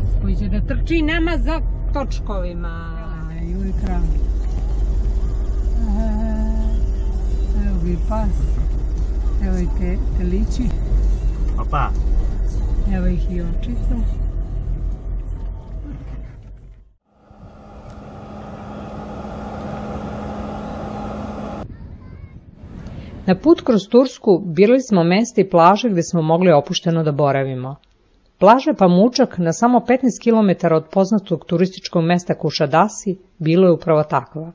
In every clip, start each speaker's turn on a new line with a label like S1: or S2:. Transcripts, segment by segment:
S1: pas koji će da trči nama za točkovima. Joj, kralj. Evo ga i pas. Evo i telići.
S2: Opa.
S1: Evo ih i očica. Na put kroz Tursku birali smo mesta i plaže gde smo mogli opušteno da boravimo. Plaža Pamučak na samo 15 km od poznatog turističkog mesta Kušadasi bilo je upravo takva.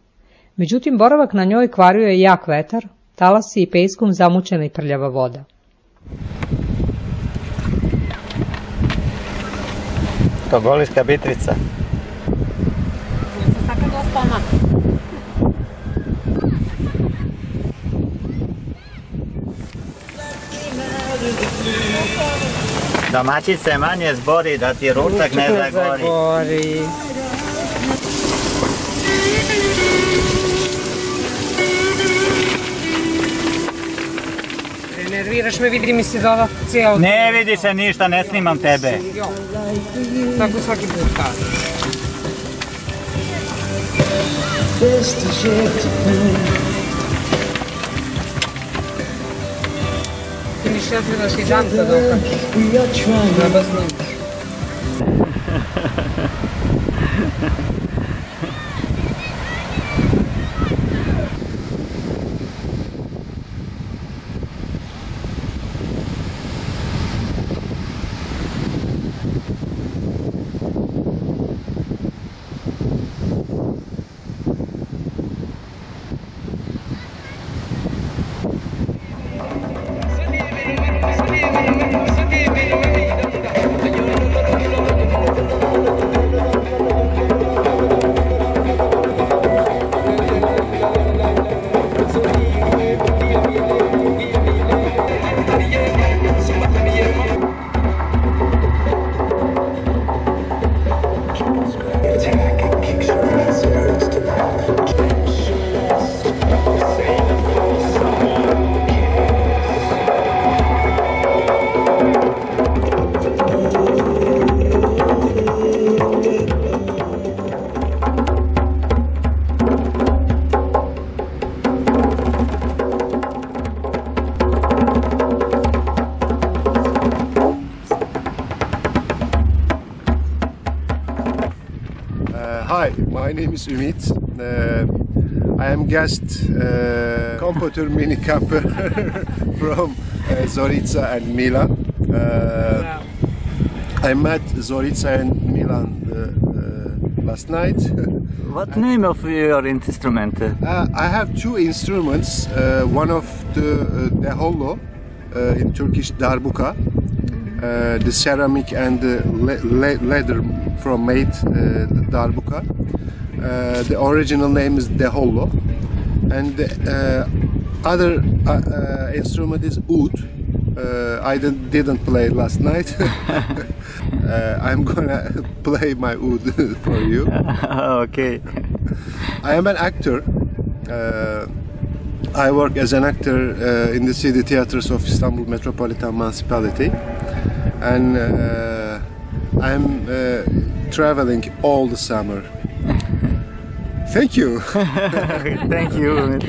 S1: Međutim, boravak na njoj kvario je jak vetar, talasi i peskom zamućena i prljava voda.
S2: Togoliška Bitrica.
S1: Sada dosta ona.
S2: Domaćice manje zbori da ti ručak ne zagori.
S1: Nerviraš me, vidi mi se da ova cijela...
S2: Ne vidi se ništa, ne snimam tebe.
S1: Tako svaki put kaže. Ti mi še trebaš i džanta da okačiš. Treba snimati.
S3: Hi, my name is Ümit. I am guest computer mini camper from Zorica and Milan. I met Zorica and Milan last night.
S2: What name of your instrument?
S3: I have two instruments. One of the Dehollo, in Turkish darbuka, the ceramic and the leather from made the darbuka. The original name is Dehollo, and the other instrument is oud. I didn't play last night. I'm gonna play my oud for you.
S2: Okay.
S3: I am an actor. I work as an actor in the city theaters of Istanbul Metropolitan Municipality, and I'm traveling all the summer. Thank you.
S2: Thank you.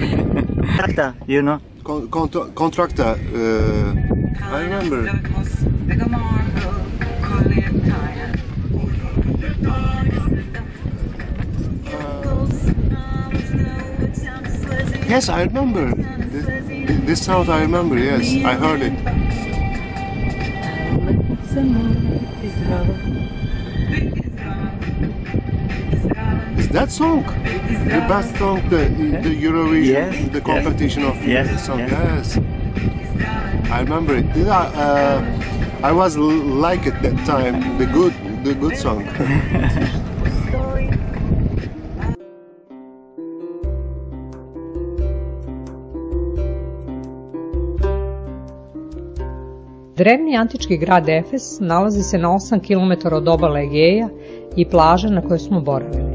S2: You know?
S3: Contractor. I remember. Yes, I remember. This sound I remember, yes, I heard it. Is that song? The best song, the Eurovision,
S2: yes,
S3: the competition
S2: yes,
S3: of
S2: yes,
S3: the song,
S2: yes.
S3: yes. I remember it. I was like at that time, the good song.
S1: Drevni antički grad Efes nalazi se na 8 km od obale Egeja i plaže na kojoj smo boravili.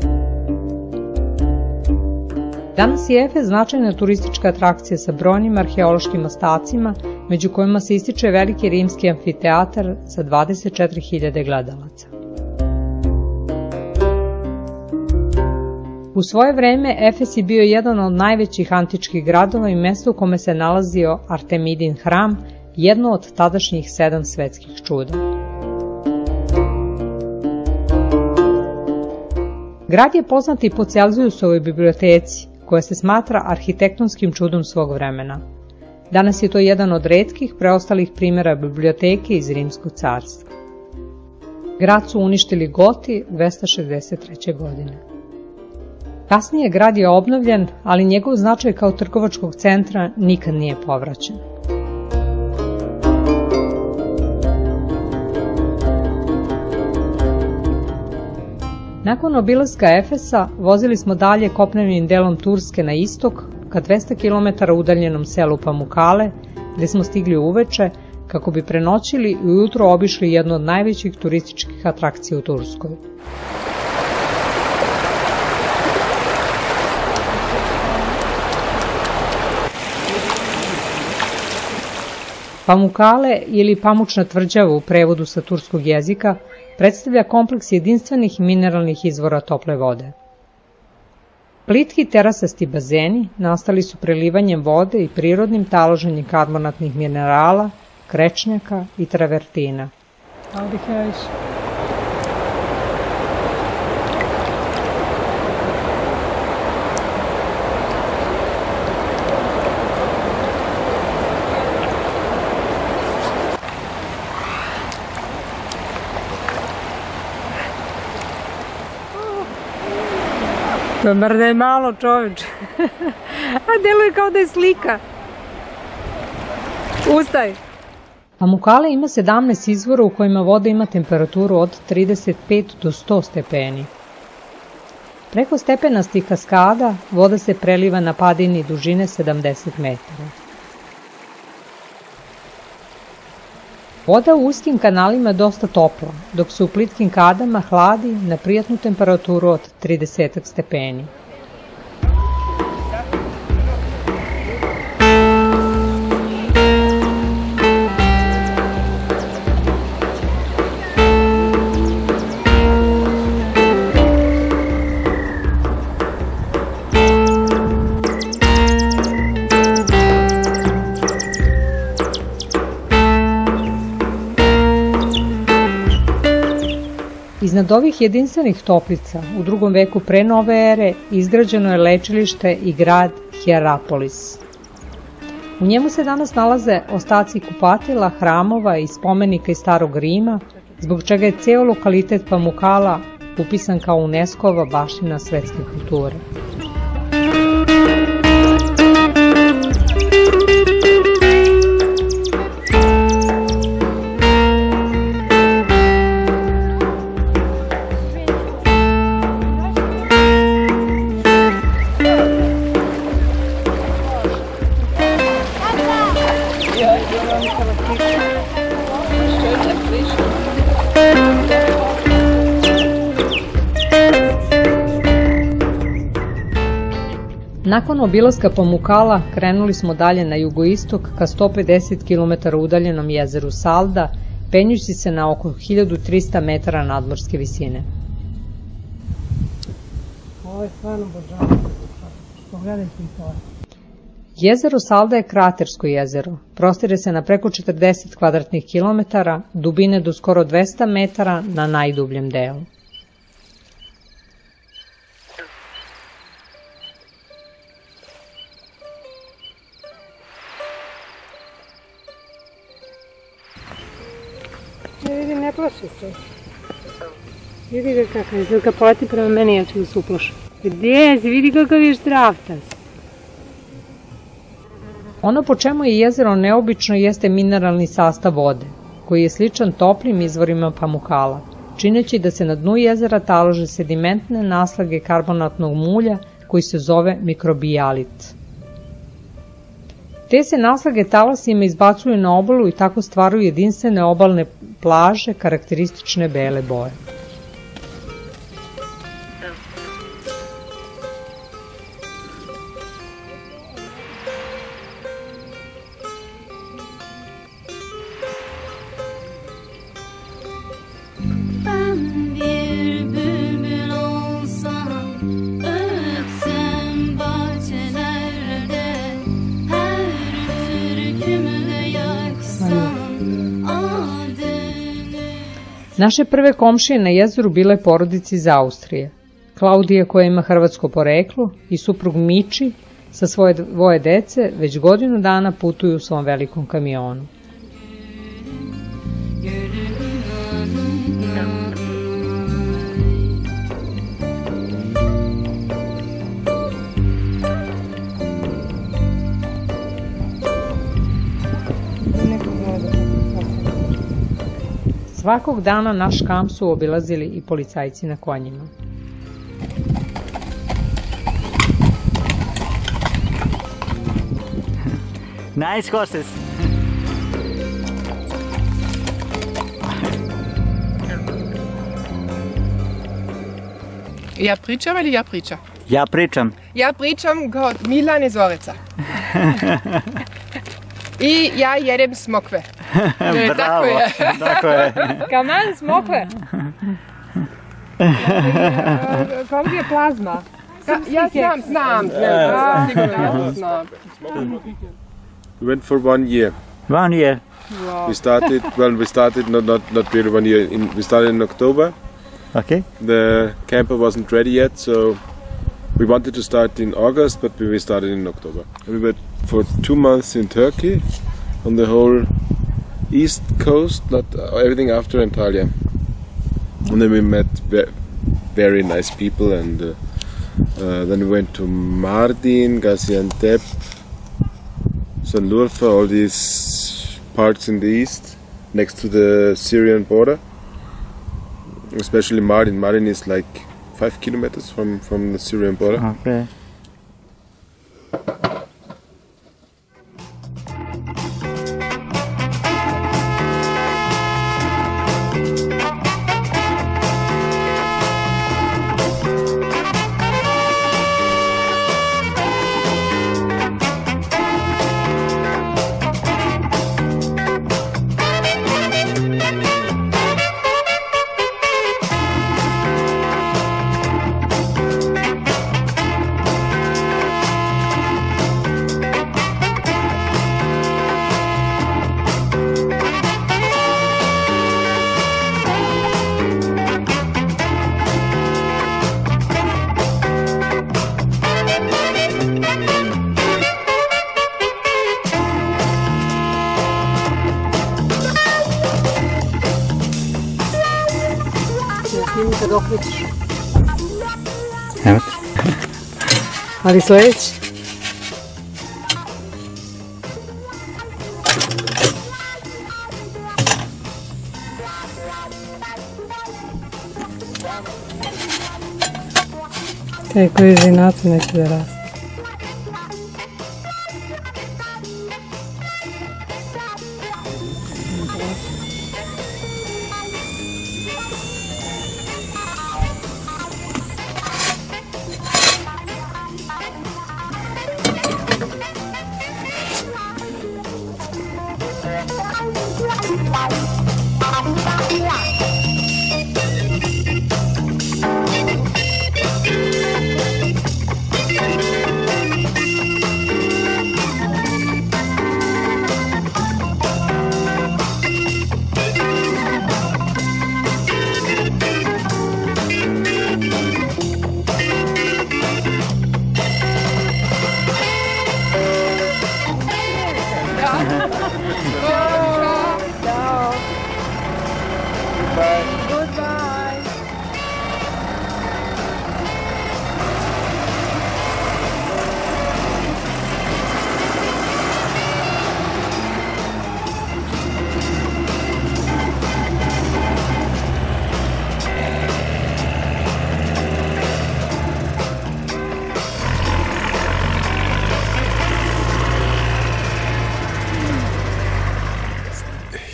S1: Danas je Efes značajna turistička atrakcija sa brojnim arheološkim ostacima, među kojima se ističe veliki rimski amfiteatar sa 24.000 gledalaca. U svoje vreme Efes je bio jedan od najvećih antičkih gradova i mesto u kome se nalazio Artemidin hram, jedno od tadašnjih 7 svetskih čuda. Grad je poznat i po Celzijusovoj biblioteci, koja se smatra arhitektonskim čudom svog vremena. Danas je to jedan od retkih preostalih primjera biblioteke iz Rimskog carstva. Grad su uništili Goti 263. godine. Kasnije grad je obnovljen, ali njegov značaj kao trgovačkog centra nikad nije povraćen. Nakon obilaska Efesa vozili smo dalje kopnenim delom Turske na istok ka 200 km udaljenom selu Pamukale, gde smo stigli uveče kako bi prenoćili i ujutro obišli jednu od najvećih turističkih atrakcija u Turskoj. Pamukale ili pamučna tvrđava u prevodu sa turskog jezika predstavlja kompleks jedinstvenih mineralnih izvora tople vode. Plitki terasasti bazeni nastali su prelivanjem vode i prirodnim taloženjem karbonatnih minerala, krečnjaka i travertina.
S4: Mrde je malo, čoveče. A deluje kao da je slika. Ustaj.
S1: Pamukale ima 17 izvora u kojima voda ima temperaturu od 35 do 100 stepeni. Preko stepenastih kaskada voda se preliva na padini dužine 70 metara. Voda u uskim kanalima je dosta topla, dok se u plitkim kadama hladi na prijatnu temperaturu od 30 stepeni. Iznad ovih jedinstvenih toplica u 2. veku pre nove ere izgrađeno je lečilište i grad Hierapolis. U njemu se danas nalaze ostaci kupatila, hramova i spomenika iz Starog Rima, zbog čega je ceo lokalitet Pamukala upisan kao UNESCO-ova baština svetske kulture. Nakon obilaska Pamukala krenuli smo dalje na jugoistok ka 150 km udaljenom jezeru Salda, penjući se na oko 1300 metara nadmorske visine.
S4: Ovo je stvarno božano. Pogledajte to.
S1: Jezero Salda je kratersko jezero. Prostire se na preko 40 kvadratnih kilometara, dubine do skoro 200 metara na najdubljem delu.
S4: Vidi, ne plaši se. Vidi ga kakav je, kad poleti prema meni, ja ću da se uplašam. Gdje si, vidi kakav je štraftas.
S1: Ono po čemu je jezero neobično jeste mineralni sastav vode, koji je sličan toplim izvorima Pamukala, čineći da se na dnu jezera talože sedimentne naslage karbonatnog mulja koji se zove mikrobijalit. Te se naslage talasima izbacuju na obalu i tako stvaraju jedinstvene obalne plaže karakteristične bele boje.
S5: Ben bir bülbül olsam
S1: Naše prve komšije na jezeru bile porodice iz Austrije. Klaudija, koja ima hrvatsko poreklo, i suprug Miči sa svoje dvoje dece već godinu dana putuju u svom velikom kamionu. Svakog dana naš kamp su obilazili i policajci na konjima.
S2: Nice horses.
S5: Ja pričam ili ja pričam?
S2: Ja pričam.
S5: Ja pričam kod Milan iz Oreca. I ja jedem smokve.
S2: Bravo, tako je.
S4: Kaman smokve. Kako je plazma?
S5: Ja znam. Sigurno znam.
S6: We went for 1 year.
S2: 1 year.
S6: Wow. We started not really 1 year. We started in October.
S2: Okay.
S6: The camper wasn't ready yet, so we wanted to start in August, but we started in October. We were for 2 months in Turkey, on the whole east coast, not everything after Antalya. And then we met very nice people, and then we went to Mardin, Gaziantep, Sanlurfa, all these parts in the east, next to the Syrian border. Especially Mardin. Mardin is like 5 kilometers from the Syrian border.
S2: Okay.
S4: Kad okrećeš.
S2: Evo.
S4: Ali sledeći. Taj koji žinaci neće da raste.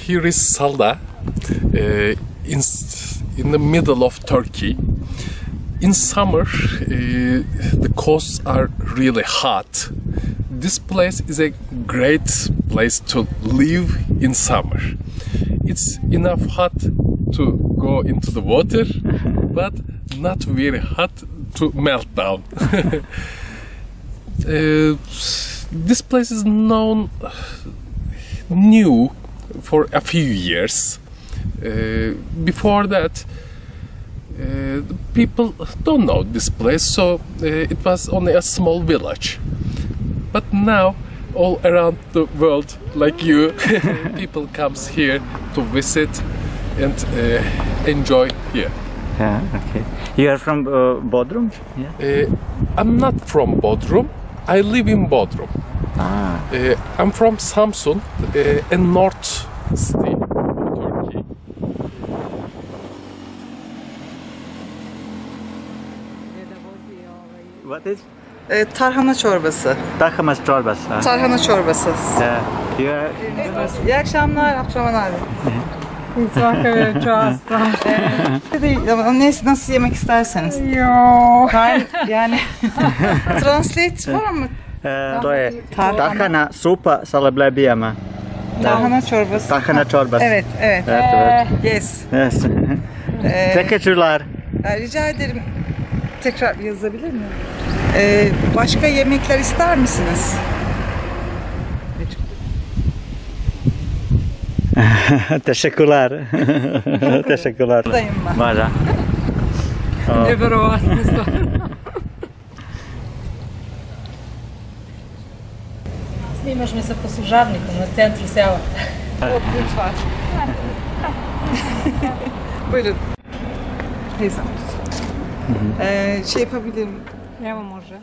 S7: Here is Salda, in the middle of Turkey. In summer, the coasts are really hot. This place is a great place to live in summer. It's enough hot to go into the water, but not very hot to melt down. This place is known new for a few years. Before that, the people don't know this place, so it was only a small village. But now, all around the world, like you, people comes here to visit and enjoy here.
S2: Yeah, okay. You are from Bodrum? Yeah.
S7: I'm not from Bodrum. I live in Bodrum. I'm from Samsun, in North City, Turkey.
S2: What is?
S8: Tarhana çorbası.
S2: Tarhana çorbası.
S8: Tarhana çorbası.
S2: Yeah. You are...
S8: İyi akşamlar Abdurrahman abi. Nasıl yemek isterseniz. Yani translate var mı?
S2: To je tarhana supa sa leblebijama.
S8: Tarhana çorbası.
S2: Tarhana çorbası.
S8: Evet. Yes.
S2: Yes. Teşekkürler.
S8: Rica ederim. Tekrar yazabilir miyim? Başka yemekler ister misiniz?
S2: Teşekkürler. Teşekkürler.
S8: Buradayım ben.
S2: Važa.
S1: Neverovatno stvarno.
S4: Snimaš me sa poslužavnikom na centru sela.
S8: Lütfen. Buyurun. Teyzem. Şey yapabilirim.
S1: Evo može.